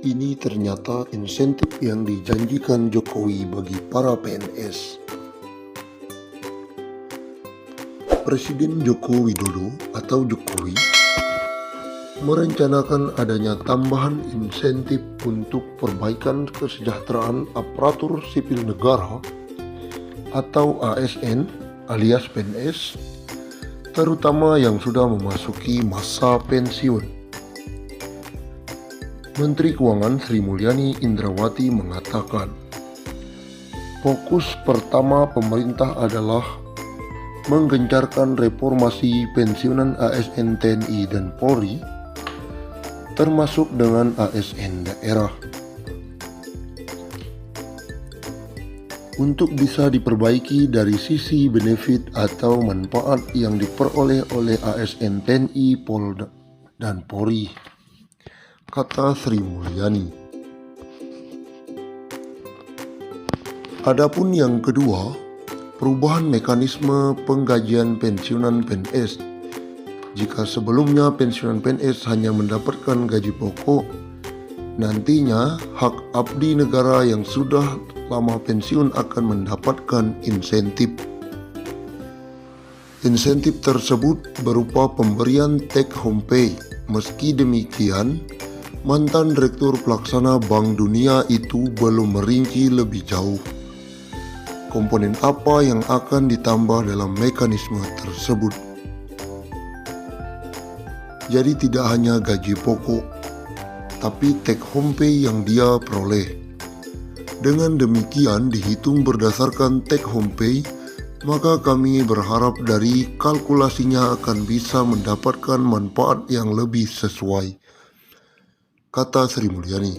ini ternyata insentif yang dijanjikan Jokowi bagi para PNS. Presiden Joko Widodo atau Jokowi merencanakan adanya tambahan insentif untuk perbaikan kesejahteraan aparatur sipil negara atau ASN alias PNS, terutama yang sudah memasuki masa pensiun. Menteri Keuangan Sri Mulyani Indrawati mengatakan, fokus pertama pemerintah adalah menggencarkan reformasi pensiunan ASN TNI dan Polri, termasuk dengan ASN daerah. Untuk bisa diperbaiki dari sisi benefit atau manfaat yang diperoleh oleh ASN TNI, Polda, dan Polri, kata Sri Mulyani. Adapun yang kedua, perubahan mekanisme penggajian pensiunan PNS. Jika sebelumnya pensiunan PNS hanya mendapatkan gaji pokok, nantinya hak abdi negara yang sudah lama pensiun akan mendapatkan insentif. Insentif tersebut berupa pemberian take home pay. Meski demikian, mantan Direktur Pelaksana Bank Dunia itu belum merinci lebih jauh komponen apa yang akan ditambah dalam mekanisme tersebut. Jadi tidak hanya gaji pokok, tapi take home pay yang dia peroleh. Dengan demikian dihitung berdasarkan take home pay, maka kami berharap dari kalkulasinya akan bisa mendapatkan manfaat yang lebih sesuai, kata Sri Mulyani.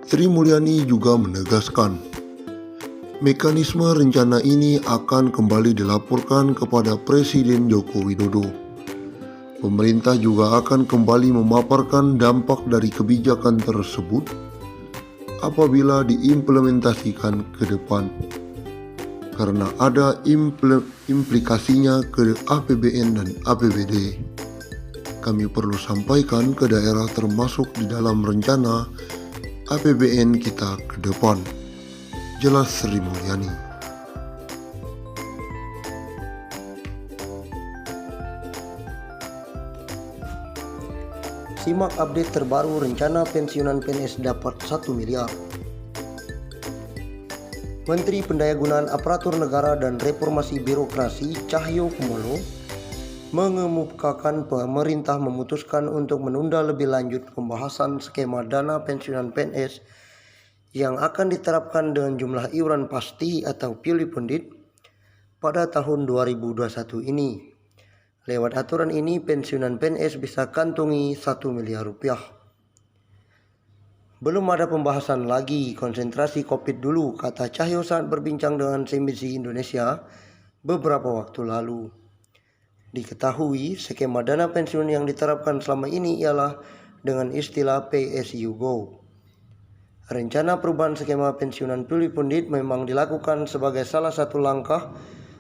Sri Mulyani juga menegaskan, mekanisme rencana ini akan kembali dilaporkan kepada Presiden Joko Widodo. Pemerintah juga akan kembali memaparkan dampak dari kebijakan tersebut apabila diimplementasikan ke depan, karena ada implikasinya ke APBN dan APBD. Kami perlu sampaikan ke daerah termasuk di dalam rencana APBN kita ke depan, jelas Sri Mulyani. Simak update terbaru rencana pensiunan PNS dapat 1 miliar. Menteri Pendayagunaan Aparatur Negara dan Reformasi Birokrasi Cahyokumolo mengemukakan pemerintah memutuskan untuk menunda lebih lanjut pembahasan skema dana pensiunan PNS yang akan diterapkan dengan jumlah iuran pasti atau pilih pendit pada tahun 2021 ini. Lewat aturan ini, pensiunan PNS bisa kantongi 1 miliar rupiah. Belum ada pembahasan lagi, konsentrasi COVID dulu, kata Cahyo saat berbincang dengan CNBC Indonesia beberapa waktu lalu. Diketahui, skema dana pensiun yang diterapkan selama ini ialah dengan istilah Pay as you go. Rencana perubahan skema pensiunan pilih pendit memang dilakukan sebagai salah satu langkah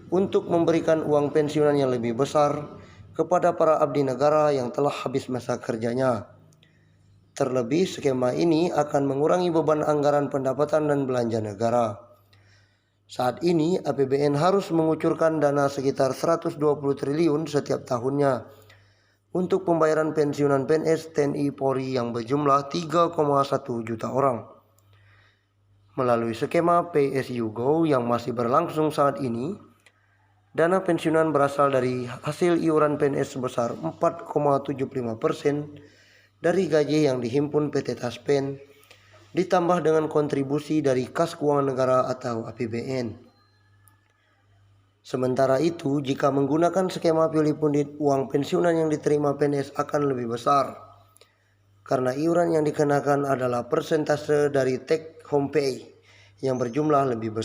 untuk memberikan uang pensiunan yang lebih besar kepada para abdi negara yang telah habis masa kerjanya. Terlebih, skema ini akan mengurangi beban anggaran pendapatan dan belanja negara. Saat ini, APBN harus mengucurkan dana sekitar 120 triliun setiap tahunnya untuk pembayaran pensiunan PNS TNI Polri yang berjumlah 3,1 juta orang. Melalui skema Pay as you go yang masih berlangsung saat ini, dana pensiunan berasal dari hasil iuran PNS sebesar 4,75% dari gaji yang dihimpun PT Taspen, ditambah dengan kontribusi dari Kas Keuangan Negara atau APBN. Sementara itu, jika menggunakan skema pilih pendit, uang pensiunan yang diterima PNS akan lebih besar, karena iuran yang dikenakan adalah persentase dari take home pay yang berjumlah lebih besar.